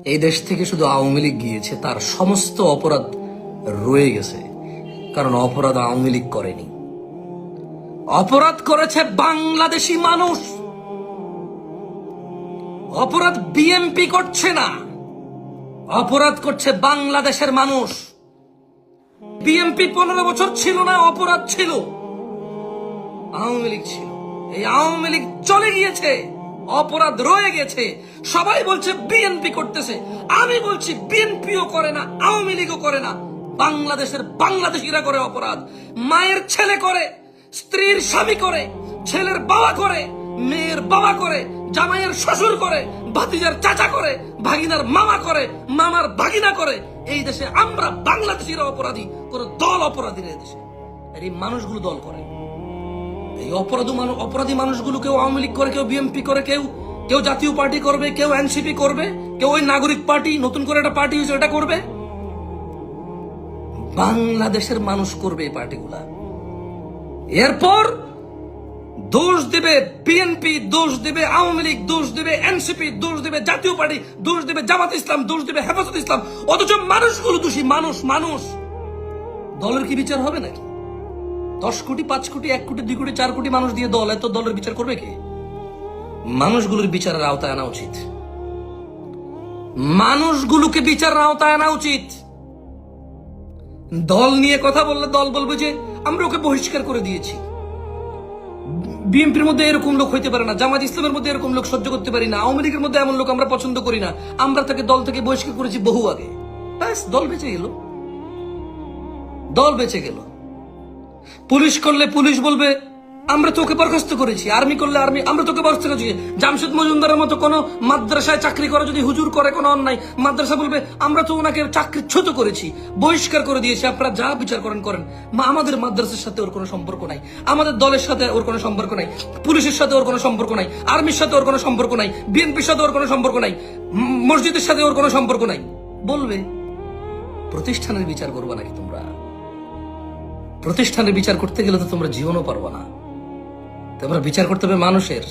এই দেশ থেকে শুধু আওয়ামী লীগ গিয়েছে, তার সমস্ত অপরাধ রয়ে গেছে। কারণ অপরাধ আওয়ামী লীগ করেনি, অপরাধ করেছে বাংলাদেশি মানুষ। অপরাধ বিএনপি করছে না, অপরাধ করছে বাংলাদেশের মানুষ। বিএনপি 15 বছর ছিল না, অপরাধ ছিল, আওয়ামী লীগ ছিল। এই আওয়ামী লীগ চলে গিয়েছে, অপরাধ রয়ে গেছে। সবাই বলছে বিএনপি করতেছে, আমি বলছি বিএনপিও করে না, আওয়ামী লীগও করে না, বাংলাদেশের বাংলাদেশিরা করে অপরাধ। মায়ের ছেলে করে, স্ত্রীর স্বামী করে, ছেলের বাবা করে, মেয়ের বাবা করে, জামাইয়ের শ্বশুর করে, ভাতিজার চাচা করে, ভাগিনার মামা করে, মামার ভাগিনা করে। এই দেশে আমরা বাংলাদেশিরা অপরাধী, কোন দল অপরাধী নেই দেশে। এই মানুষগুলো দল করে, এই অপরাধী মানুষগুলো কেউ আওয়ামী লীগ করে, কেউ বিএনপি করে, কেউ জাতীয় পার্টি করবে, কেউ এনসিপি করবে, কেউ ওই নাগরিক পার্টি নতুন করে একটা পার্টি হয়েছে এটা করবে। বাংলাদেশের মানুষ করবে এই পার্টিগুলা। এরপর দোষ দেবে বিএনপি, দোষ দেবে আওয়ামী লীগ, দোষ দেবে এনসিপি, দোষ দেবে জাতীয় পার্টি, দোষ দেবে জামাত ইসলাম, দোষ দেবে হেফাজত ইসলাম। অথচ মানুষগুলো দোষী। মানুষ দলের কি বিচার হবে নাকি? 10 কোটি, 5 কোটি, 1 কোটি, 2 কোটি, 4 কোটি মানুষ দিয়ে দল, এত দলের বিচার করবে কে? মানুষগুলোর বিচারের আওতায় আনা উচিত, মানুষগুলোকে বিচারের আওতায় আনা উচিত। দল নিয়ে কথা বললে দল বলবে যে আমরা ওকে বহিষ্কার করে দিয়েছি। বিএনপির মধ্যে এরকম লোক হইতে পারে না, জামাত ইসলামের মধ্যে এরকম লোক সহ্য করতে পারি না, আওয়ামী লীগের মধ্যে এমন লোক আমরা পছন্দ করি না, আমরা তাকে দল থেকে বহিষ্কার করেছি বহু আগে। ব্যাস, দল বেঁচে গেল, দল বেঁচে গেল। পুলিশ করলে পুলিশ বলবে আমরা তোকে বরখাস্ত করেছি, আর্মি করলে আর্মি আমরা তোকে বরখাস্ত করেছি। জামশেদ মজুমদারের মতো কোন মাদ্রাসায় চাকরি করে যদি হুজুর করে কোনো অন্যায়, মাদ্রাসা বলবে আমরা তো ওনাকে চাকরিচ্যুত করেছি, বহিষ্কার করে দিয়েছি, আপনারা যা বিচার করেন করেন। আমাদের মাদ্রাসার সাথে ওর কোনো সম্পর্ক নাই, আমাদের দলের সাথে ওর কোনো সম্পর্ক নাই, পুলিশের সাথে ওর কোনো সম্পর্ক নাই, আর্মির সাথে ওর কোনো সম্পর্ক নাই, বিএনপির সাথে ওর কোনো সম্পর্ক নাই, মসজিদের সাথে ওর কোনো সম্পর্ক নাই বলবে। প্রতিষ্ঠানের বিচার করবা নাকি তোমরা? প্রতিষ্ঠানের বিচার করতে গেলে তো তোমরা জীবনও পারবা না, তোমরা বিচার করতে হবে মানুষের।